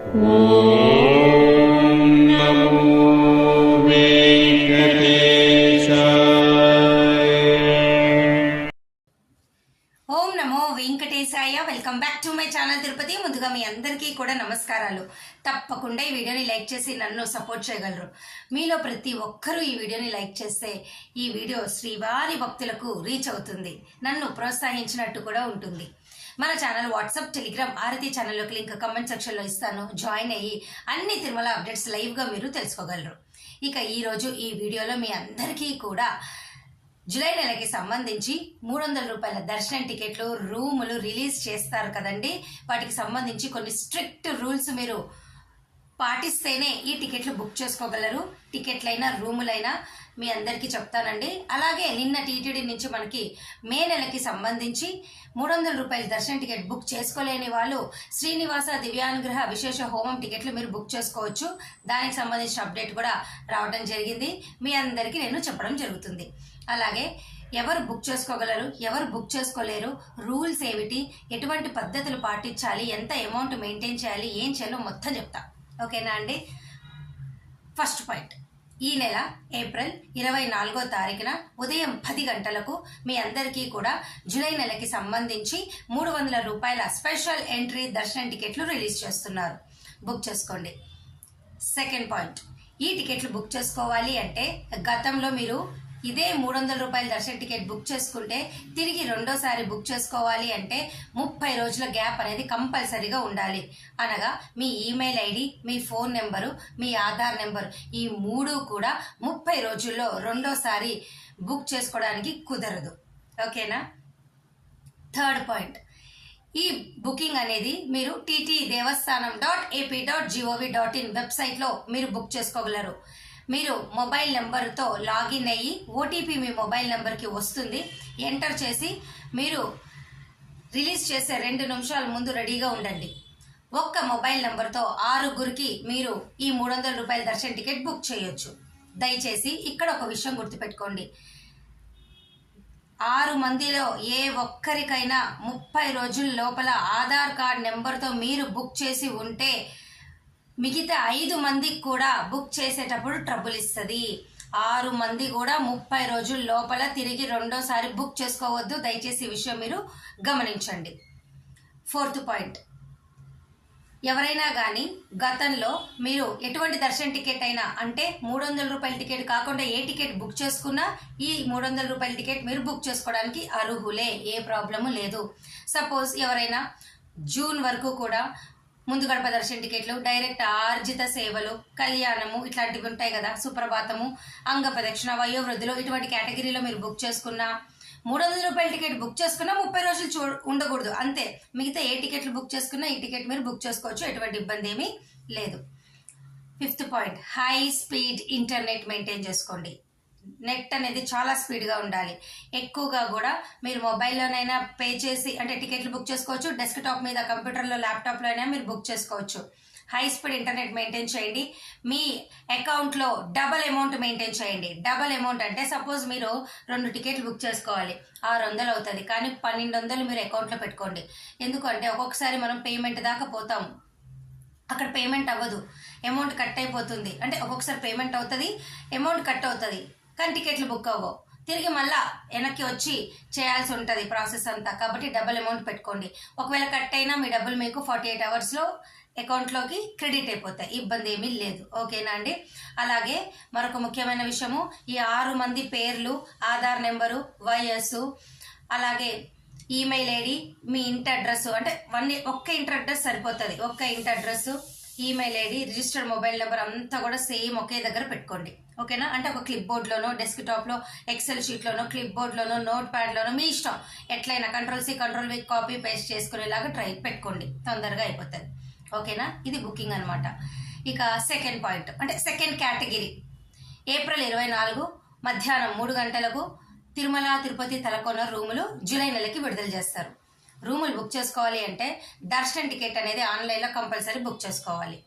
Om Namo Venkatesaya. Welcome back to my channel Tirupati. ముందుగా మీ అందరికీ కూడా నమస్కారాలు. తప్పకుండా ఈ వీడియోని లైక్ చేసి నన్ను సపోర్ట్ చేయగలరు. మీలో ప్రతి ఒక్కరూ ఈ వీడియోని లైక్ చేస్తే ఈ వీడియో శ్రీవారి భక్తులకు రీచ్ అవుతుంది, నన్ను ప్రోత్సహించినట్టు కూడా ఉంటుంది. మన ఛానల్ వాట్సాప్, టెలిగ్రామ్, ఆరతి ఛానల్లోకి లింక్ కమెంట్ సెక్షన్లో ఇస్తాను. జాయిన్ అయ్యి అన్ని తిరుమల అప్డేట్స్ లైవ్గా మీరు తెలుసుకోగలరు. ఇక ఈరోజు ఈ వీడియోలో మీ అందరికీ కూడా జూలై నెలకి సంబంధించి 300 రూపాయల దర్శనం టికెట్లు, రూములు రిలీజ్ చేస్తారు కదండి. వాటికి సంబంధించి కొన్ని స్ట్రిక్ట్ రూల్స్ మీరు పాటిస్తేనే ఈ టికెట్లు బుక్ చేసుకోగలరు. టికెట్లైనా రూములైనా మీ అందరికీ చెప్తానండి. అలాగే నిన్న టీటీడీ నుంచి మనకి మే నెలకి సంబంధించి 300 రూపాయల దర్శనం టికెట్ బుక్ చేసుకోలేని వాళ్ళు శ్రీనివాస దివ్యానుగ్రహ విశేష హోమం టికెట్లు మీరు బుక్ చేసుకోవచ్చు. దానికి సంబంధించిన అప్డేట్ కూడా రావడం జరిగింది. మీ అందరికీ నేను చెప్పడం జరుగుతుంది. అలాగే ఎవరు బుక్ చేసుకోగలరు, ఎవరు బుక్ చేసుకోలేరు, రూల్స్ ఏమిటి, ఎటువంటి పద్ధతులు పాటించాలి, ఎంత అమౌంట్ మెయింటైన్ చేయాలి, ఏం చేయాలో మొత్తం చెప్తా. ఓకేనా అండి. ఫస్ట్ పాయింట్, ఈ నెల ఏప్రిల్ 24వ తారీఖున ఉదయం 10 గంటలకు మీ అందరికీ కూడా జూలై నెలకి సంబంధించి 300 రూపాయల స్పెషల్ ఎంట్రీ దర్శనం టికెట్లు రిలీజ్ చేస్తున్నారు. బుక్ చేసుకోండి. సెకండ్ పాయింట్, ఈ టికెట్లు బుక్ చేసుకోవాలి అంటే గతంలో మీరు ఇదే 300 రూపాయల దర్శన టికెట్ బుక్ చేసుకుంటే తిరిగి రెండోసారి బుక్ చేసుకోవాలి అంటే 30 రోజుల గ్యాప్ అనేది కంపల్సరీగా ఉండాలి. అనగా మీ ఈమెయిల్ ఐడి, మీ ఫోన్ నెంబరు, మీ ఆధార్ నెంబరు, ఈ 3 కూడా 30 రోజుల్లో రెండోసారి బుక్ చేసుకోవడానికి కుదరదు. ఓకేనా. థర్డ్ పాయింట్, ఈ బుకింగ్ అనేది మీరు ttdevastanam.ap.gov.in వెబ్సైట్లో మీరు బుక్ చేసుకోగలరు. మీరు మొబైల్ నెంబర్తో లాగిన్ అయ్యి ఓటీపీ మీ మొబైల్ నెంబర్కి వస్తుంది. ఎంటర్ చేసి మీరు రిలీజ్ చేసే 2 నిమిషాల ముందు రెడీగా ఉండండి. ఒక్క మొబైల్ నెంబర్తో 6గురికి మీరు ఈ 300 రూపాయల దర్శన టికెట్ బుక్ చేయొచ్చు. దయచేసి ఇక్కడ ఒక విషయం గుర్తుపెట్టుకోండి. 6 మందిలో ఏ ఒక్కరికైనా 30 రోజుల లోపల ఆధార్ కార్డ్ నెంబర్తో మీరు బుక్ చేసి ఉంటే మిగతా 5 మందికి కూడా బుక్ చేసేటప్పుడు ట్రబుల్ ఇస్తుంది. 6 మంది కూడా 30 రోజుల లోపల తిరిగి రెండోసారి బుక్ చేసుకోవద్దు. దయచేసి ఈ విషయం మీరు గమనించండి. ఫోర్త్ పాయింట్, ఎవరైనా కానీ గతంలో మీరు ఎటువంటి దర్శన టికెట్ అయినా అంటే 300 రూపాయల టికెట్ కాకుండా ఏ టికెట్ బుక్ చేసుకున్నా ఈ 300 రూపాయల టికెట్ మీరు బుక్ చేసుకోవడానికి అర్హులే, ఏ ప్రాబ్లము లేదు. సపోజ్ ఎవరైనా జూన్ వరకు కూడా ముందు గడప దర్శన టికెట్లు, డైరెక్ట్ ఆర్జిత సేవలు, కళ్యాణము ఇట్లాంటివి ఉంటాయి కదా, సుప్రభాతము, అంగ ప్రదక్షిణ, వయోవృద్ధులు, ఇటువంటి కేటగిరీలో మీరు బుక్ చేసుకున్నా 300 రూపాయల టికెట్ బుక్ చేసుకున్నా 30 రోజులు ఉండకూడదు అంతే. మిగతా ఏ టికెట్లు బుక్ చేసుకున్నా ఈ టికెట్ మీరు బుక్ చేసుకోవచ్చు, ఎటువంటి ఇబ్బంది ఏమీ లేదు. Fifth point, high speed internet maintain చేసుకోండి. నెట్ అనేది చాలా స్పీడ్గా ఉండాలి. ఎక్కువగా కూడా మీరు మొబైల్లోనైనా పే చేసి అంటే టికెట్లు బుక్ చేసుకోవచ్చు, డెస్క్టాప్ మీద, కంప్యూటర్లో, ల్యాప్టాప్లో అయినా మీరు బుక్ చేసుకోవచ్చు. హై స్పీడ్ ఇంటర్నెట్ మెయింటైన్ చేయండి. మీ అకౌంట్లో డబల్ అమౌంట్ మెయింటైన్ చేయండి. డబల్ అమౌంట్ అంటే సపోజ్ మీరు 2 టికెట్లు బుక్ చేసుకోవాలి, 600 అవుతుంది, కానీ 1200 మీరు అకౌంట్లో పెట్టుకోండి. ఎందుకంటే ఒక్కొక్కసారి మనం పేమెంట్ దాకా పోతాము, అక్కడ పేమెంట్ అవ్వదు, అమౌంట్ కట్ అయిపోతుంది. అంటే ఒక్కొక్కసారి పేమెంట్ అవుతుంది, అమౌంట్ కట్ అవుతుంది, కానీ టికెట్లు బుక్ అవ్వవు. తిరిగి మళ్ళా వెనక్కి వచ్చి చేయాల్సి ఉంటుంది ప్రాసెస్ అంతా. కాబట్టి డబుల్ అమౌంట్ పెట్టుకోండి. ఒకవేళ కట్ అయినా మీ డబ్బులు మీకు 48 అవర్స్లో అకౌంట్లోకి క్రెడిట్ అయిపోతాయి, ఇబ్బంది ఏమీ లేదు. ఓకేనా అండి. అలాగే మరొక ముఖ్యమైన విషయము, ఈ 6 మంది పేర్లు, ఆధార్ నెంబరు, వయస్సు, అలాగే ఈమెయిల్ ఐడి, మీ ఇంటి అడ్రస్ అంటే ఒక్క ఇంటి అడ్రస్ సరిపోతుంది. ఒక్క ఇంటి address, email ID, registered mobile number అంతా కూడా సేమ్ ఒకే దగ్గర పెట్టుకోండి. ఓకేనా. అంటే ఒక క్లిప్ బోర్డ్లోనో, డెస్క్టాప్లో, ఎక్సెల్ షీట్లోనో, క్లిప్ బోర్డ్లోనో, నోట్ ప్యాడ్లోనో మీ ఇష్టం, ఎట్లయినా Ctrl+C Ctrl+V కాపీ పేస్ట్ చేసుకునేలాగా ట్రై పెట్టుకోండి, తొందరగా అయిపోతుంది. ఓకేనా. ఇది బుకింగ్ అనమాట. ఇక సెకండ్ పాయింట్ అంటే సెకండ్ కేటగిరీ, ఏప్రిల్ 24 మధ్యాహ్నం 3 గంటలకు తిరుమల తిరుపతి తలకోన రూములు జూలై నెలకి విడుదల చేస్తారు. రూములు బుక్ చేసుకోవాలి అంటే దర్శనం టికెట్ అనేది ఆన్లైన్లో కంపల్సరీ బుక్ చేసుకోవాలి.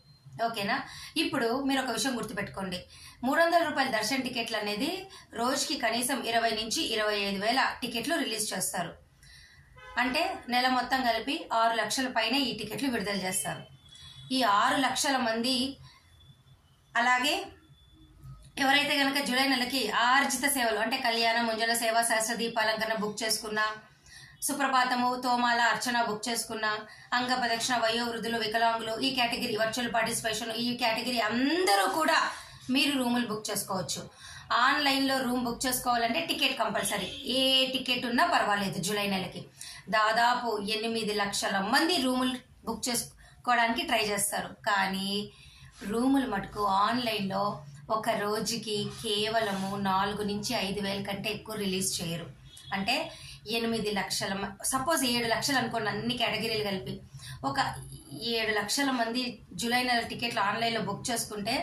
ఓకేనా. ఇప్పుడు మీరు ఒక విషయం గుర్తుపెట్టుకోండి, 300 రూపాయల దర్శన టికెట్లు అనేది రోజుకి కనీసం 20 నుంచి 25 వేల టికెట్లు రిలీజ్ చేస్తారు. అంటే నెల మొత్తం కలిపి 6 లక్షల పైన ఈ టికెట్లు విడుదల చేస్తారు. ఈ 6 లక్షల మంది, అలాగే ఎవరైతే కనుక జూలై నెలకి ఆర్జిత సేవలు అంటే కళ్యాణం, ముంజల సేవ, సహస్ర దీపాలంకరణ బుక్ చేసుకున్నా, సుప్రభాతము, తోమాల, అర్చన బుక్ చేసుకున్న, అంగ ప్రదక్షిణ, వయోవృద్ధులు, వికలాంగులు, ఈ కేటగిరీ వర్చువల్ పార్టిసిపేషన్, ఈ కేటగిరీ అందరూ కూడా మీరు రూములు బుక్ చేసుకోవచ్చు. ఆన్లైన్లో రూమ్ బుక్ చేసుకోవాలంటే టికెట్ కంపల్సరీ. ఏ టికెట్ ఉన్నా పర్వాలేదు. జూలై నెలకి దాదాపు 8 లక్షల మంది రూములు బుక్ చేసుకోవడానికి ట్రై చేస్తారు. కానీ రూములు మటుకు ఆన్లైన్లో ఒక రోజుకి కేవలము 4 నుంచి 5 వేల కంటే ఎక్కువ రిలీజ్ చేయరు. అంటే 8 లక్షల, సపోజ్ 7 లక్షలు అనుకోండి, అన్ని కేటగిరీలు కలిపి ఒక 7 లక్షల మంది జూలై నెల టికెట్లు ఆన్లైన్లో బుక్ చేసుకుంటే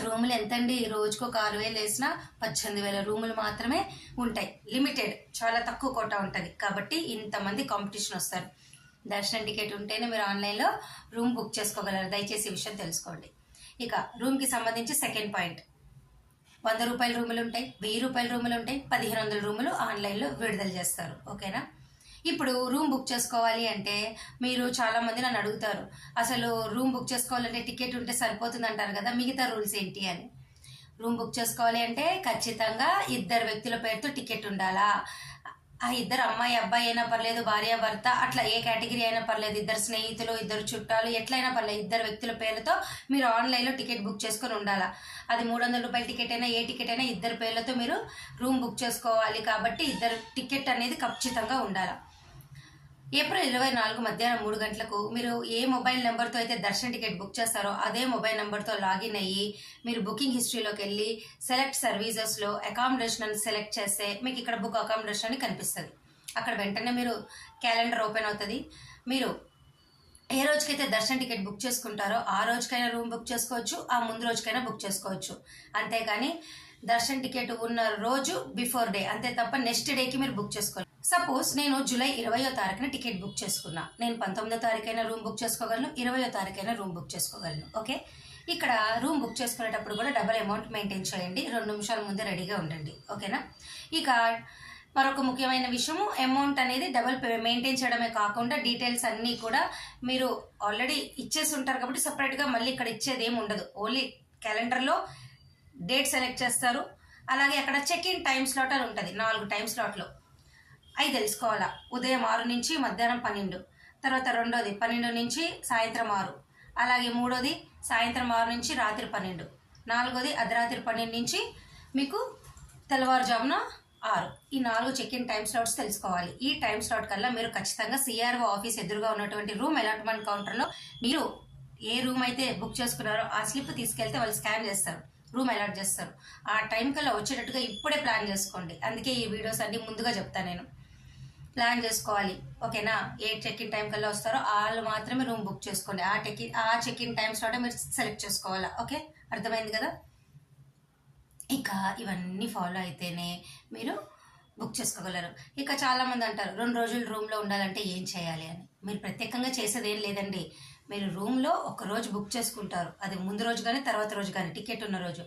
రూములు ఎంతండి? రోజుకు ఒక 6,000 వేసినా 18,000 రూములు మాత్రమే ఉంటాయి. లిమిటెడ్, చాలా తక్కువ కోటా ఉంటుంది. కాబట్టి ఇంతమంది కాంపిటీషన్ వస్తారు. దర్శనం టికెట్ ఉంటేనే మీరు ఆన్లైన్లో రూమ్ బుక్ చేసుకోగలరు. దయచేసి ఈ విషయం తెలుసుకోండి. ఇక రూమ్కి సంబంధించి సెకండ్ పాయింట్, 100 రూపాయల రూములు ఉంటాయి, 1000 రూపాయల రూములు ఉంటాయి, 1500 రూములు ఆన్లైన్లో విడుదల చేస్తారు. ఓకేనా? ఇప్పుడు రూమ్ బుక్ చేసుకోవాలి అంటే మీరు చాలా మంది నన్ను అడుగుతారు, అసలు రూమ్ బుక్ చేసుకోవాలంటే టికెట్ ఉంటే సరిపోతుంది అంటారు కదా, మిగతా రూల్స్ ఏంటి అని. రూమ్ బుక్ చేసుకోవాలి అంటే ఖచ్చితంగా 2 వ్యక్తుల పేరుతో టికెట్ ఉండాలా. ఆ 2 అమ్మాయి అబ్బాయి అయినా పర్లేదు, భార్య భర్త, అట్లా ఏ కేటగిరీ అయినా పర్లేదు, 2 స్నేహితులు, 2 చుట్టాలు, ఎట్లయినా పర్లేదు, 2 వ్యక్తుల పేర్లతో మీరు ఆన్లైన్లో టికెట్ బుక్ చేసుకొని ఉండాలా. అది 300 రూపాయల టికెట్ అయినా ఏ టికెట్ అయినా 2 పేర్లతో మీరు రూమ్ బుక్ చేసుకోవాలి. కాబట్టి 2 టికెట్ అనేది ఖచ్చితంగా ఉండాలి. ఏప్రిల్ 24 మధ్యాహ్నం 3 గంటలకు మీరు ఏ మొబైల్ నెంబర్తో అయితే దర్శన టికెట్ బుక్ చేస్తారో అదే మొబైల్ నెంబర్తో లాగిన్ అయ్యి మీరు బుకింగ్ హిస్టరీలోకి వెళ్ళి సెలెక్ట్ సర్వీసెస్లో అకామిడేషన్ అని సెలెక్ట్ చేస్తే మీకు ఇక్కడ బుక్ అకామిడేషన్ అని కనిపిస్తుంది. అక్కడ వెంటనే మీరు క్యాలెండర్ ఓపెన్ అవుతుంది. మీరు ఏ రోజుకైతే దర్శన టికెట్ బుక్ చేసుకుంటారో ఆ రోజుకైనా రూమ్ బుక్ చేసుకోవచ్చు, ఆ ముందు రోజుకైనా బుక్ చేసుకోవచ్చు. అంతేకాని దర్శన టికెట్ ఉన్న రోజు బిఫోర్ డే, అంతే తప్ప నెక్స్ట్ డేకి మీరు బుక్ చేసుకోవాలి. సపోజ్ నేను జూలై 20వ తారీఖున టికెట్ బుక్ చేసుకున్నా, నేను 19వ తారీఖైనా రూమ్ బుక్ చేసుకోగలను, 20వ తారీఖైనా రూమ్ బుక్ చేసుకోగలను. ఓకే, ఇక్కడ రూమ్ బుక్ చేసుకునేటప్పుడు కూడా డబల్ అమౌంట్ మెయింటైన్ చేయండి. 2 నిమిషాల ముందే రెడీగా ఉండండి. ఓకేనా? ఇక మరొక ముఖ్యమైన విషయము, అమౌంట్ అనేది డబల్ మెయింటైన్ చేయడమే కాకుండా డీటెయిల్స్ అన్నీ కూడా మీరు ఆల్రెడీ ఇచ్చేసి ఉంటారు కాబట్టి సపరేట్గా మళ్ళీ ఇక్కడ ఇచ్చేది ఏమి ఉండదు. ఓన్లీ క్యాలెండర్లో డేట్ సెలెక్ట్ చేస్తారు. అలాగే అక్కడ చెక్ ఇన్ టైం స్లాట్ అని ఉంటుంది, 4 టైం స్లాట్లో. అవి తెలుసుకోవాలా. ఉదయం 6 నుంచి మధ్యాహ్నం 12, తర్వాత రెండోది 12 నుంచి సాయంత్రం 6, అలాగే మూడోది సాయంత్రం 6 నుంచి రాత్రి 12, నాలుగోది అర్ధరాత్రి 12 నుంచి మీకు తెల్లవారుజామున 6. ఈ 4 చెక్ ఇన్ టైం స్లాట్స్ తెలుసుకోవాలి. ఈ టైం స్లాట్ కల్లా మీరు ఖచ్చితంగా సిఆర్ఓ ఆఫీస్ ఎదురుగా ఉన్నటువంటి రూమ్ అలాట్మెంట్ కౌంటర్లో మీరు ఏ రూమ్ అయితే బుక్ చేసుకున్నారో ఆ స్లిప్ తీసుకెళ్తే వాళ్ళు స్కాన్ చేస్తారు, రూమ్ అలాట్ చేస్తారు. ఆ టైం కల్లా వచ్చేటట్టుగా ఇప్పుడే ప్లాన్ చేసుకోండి. అందుకే ఈ వీడియోస్ అన్ని ముందుగా చెప్తాను నేను. ప్లాన్ చేసుకోవాలి. ఓకేనా? ఏ చెక్ ఇన్ టైం కల్లా వస్తారో వాళ్ళు మాత్రమే రూమ్ బుక్ చేసుకోండి. ఆ చెక్ ఇన్ టైం స్లాట్ మీరు సెలెక్ట్ చేసుకోవాలా. ఓకే, అర్థమైంది కదా? ఇక ఇవన్నీ ఫాలో అయితేనే మీరు బుక్ చేసుకోగలరు. ఇక చాలామంది అంటారు 2 రోజులు రూమ్లో ఉండాలంటే ఏం చేయాలి అని. మీరు ప్రత్యేకంగా చేసేది ఏం లేదండి. మీరు రూమ్లో 1 రోజు బుక్ చేసుకుంటారు, అది ముందు రోజు కానీ తర్వాత రోజు కానీ టికెట్ ఉన్న రోజు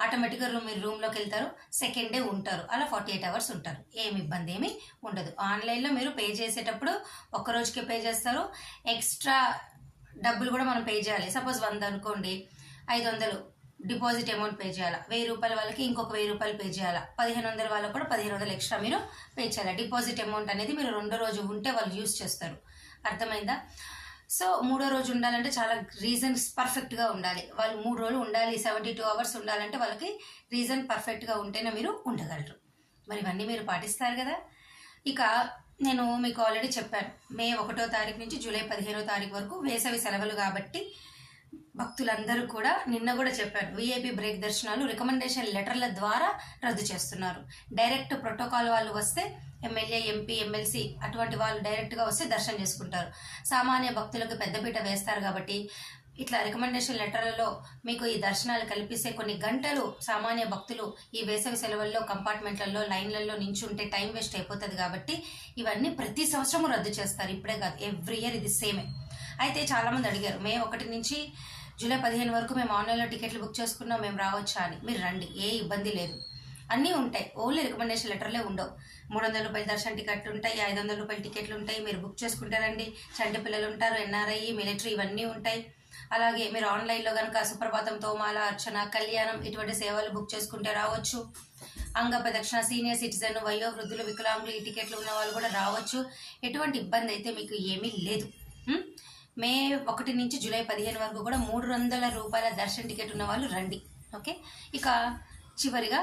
ఆటోమేటిక్గా మీరు రూమ్లోకి వెళ్తారు, సెకండ్ డే ఉంటారు, అలా 48 అవర్స్ ఉంటారు. ఏమి ఇబ్బంది ఏమి ఉండదు. ఆన్లైన్లో మీరు పే చేసేటప్పుడు 1 రోజుకే పే చేస్తారు, ఎక్స్ట్రా డబ్బులు కూడా మనం పే చేయాలి. సపోజ్ 100 అనుకోండి, 500 డిపాజిట్ అమౌంట్ పే చేయాలి. 1000 రూపాయల వాళ్ళకి ఇంకొక 1000 రూపాయలు పే చేయాలి. 1500 వాళ్ళకి కూడా 1500 ఎక్స్ట్రా మీరు పే చేయాలి. డిపాజిట్ అమౌంట్ అనేది మీరు 2వ రోజు ఉంటే వాళ్ళు యూజ్ చేస్తారు. అర్థమైందా? సో 3వ రోజు ఉండాలంటే చాలా రీజన్స్ పర్ఫెక్ట్గా ఉండాలి. వాళ్ళు 3 రోజులు ఉండాలి, 72 అవర్స్ ఉండాలంటే వాళ్ళకి రీజన్ పర్ఫెక్ట్గా ఉంటేనే మీరు ఉండగలరు. మరి ఇవన్నీ మీరు పాటిస్తారు కదా. ఇక నేను మీకు ఆల్రెడీ చెప్పాను, మే 1వ తారీఖు నుంచి జూలై 15వ తారీఖు వరకు వేసవి సెలవులు కాబట్టి భక్తులందరూ కూడా, నిన్న కూడా చెప్పాను, విఐపి బ్రేక్ దర్శనాలు రికమెండేషన్ లెటర్ల ద్వారా రద్దు చేస్తున్నారు. డైరెక్ట్ ప్రోటోకాల్ వాళ్ళు వస్తే ఎమ్మెల్యే, ఎంపీ, ఎమ్మెల్సీ అటువంటి వాళ్ళు డైరెక్ట్గా వస్తే దర్శనం చేసుకుంటారు. సామాన్య భక్తులకు పెద్దపీట వేస్తారు కాబట్టి ఇట్లా రికమెండేషన్ లెటర్లలో మీకు ఈ దర్శనాలు కల్పిస్తే కొన్ని గంటలు సామాన్య భక్తులు ఈ వేసవి సెలవుల్లో కంపార్ట్మెంట్లలో లైన్లలో నించుంటే టైం వేస్ట్ అయిపోతుంది. కాబట్టి ఇవన్నీ ప్రతి సంవత్సరము రద్దు చేస్తారు. ఇప్పుడే కాదు, ఎవ్రీ ఇయర్ ఇది సేమే. అయితే చాలామంది అడిగారు, మే 1 నుంచి జూలై 15 వరకు మేము ఆన్లైన్లో టికెట్లు బుక్ చేసుకున్నాం, మేము రావచ్చా అని. మీరు రండి, ఏ ఇబ్బంది లేదు. అన్నీ ఉంటాయి. ఓన్లీ రికమెండేషన్ లెటర్లే ఉండవు. 300 రూపాయల దర్శన టికెట్లు ఉంటాయి, 500 రూపాయల టికెట్లు ఉంటాయి. మీరు బుక్ చేసుకుంటారండి. చంటి పిల్లలు ఉంటారు, ఎన్ఆర్ఐ, మిలిటరీ ఇవన్నీ ఉంటాయి. అలాగే మీరు ఆన్లైన్లో కనుక సుప్రభాతం, తోమాల, అర్చన, కళ్యాణం ఇటువంటి సేవలు బుక్ చేసుకుంటే రావచ్చు. అంగ ప్రదక్షిణ, సీనియర్ సిటిజన్, వయో వృద్ధులు, వికలాంగులు ఈ టికెట్లు ఉన్న వాళ్ళు కూడా రావచ్చు. ఎటువంటి ఇబ్బంది అయితే మీకు ఏమీ లేదు. మే 1 నుంచి జూలై 15 వరకు కూడా 300 రూపాయల దర్శన టికెట్ ఉన్న వాళ్ళు రండి. ఓకే, ఇక చివరిగా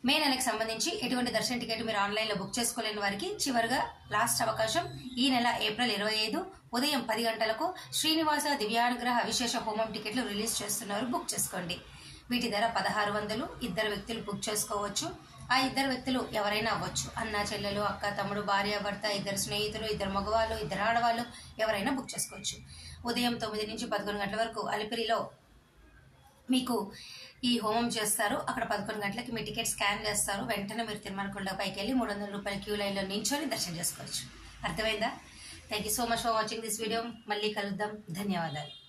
మే నెలకు సంబంధించి ఎటువంటి దర్శన టికెట్ మీరు ఆన్లైన్లో బుక్ చేసుకోలేని వారికి చివరిగా లాస్ట్ అవకాశం ఈ నెల ఏప్రిల్ 25 ఉదయం 10 గంటలకు శ్రీనివాస దివ్యానుగ్రహ విశేష హోమం టికెట్లు రిలీజ్ చేస్తున్నారు. బుక్ చేసుకోండి. వీటి ధర 1600. 2 వ్యక్తులు బుక్ చేసుకోవచ్చు. ఆ 2 వ్యక్తులు ఎవరైనా అవ్వచ్చు. అన్న, చెల్లెలు, అక్క, తమ్ముడు, భార్య, భర్త, 2 స్నేహితులు, 2 మగవాళ్ళు, 2 ఆడవాళ్ళు ఎవరైనా బుక్ చేసుకోవచ్చు. ఉదయం 9 నుంచి 11 గంటల వరకు అలిపిరిలో మీకు ఈ హోమం చేస్తారు. అక్కడ 11 గంటలకి మీ టికెట్ స్కాన్ చేస్తారు. వెంటనే మీరు తిరుమల పైకి వెళ్ళి 300 రూపాయల క్యూ లైన్లో నించొని దర్శనం చేసుకోవచ్చు. అర్థమైందా? Thank you so much for watching this video. మళ్ళీ కలుద్దాం. ధన్యవాదాలు.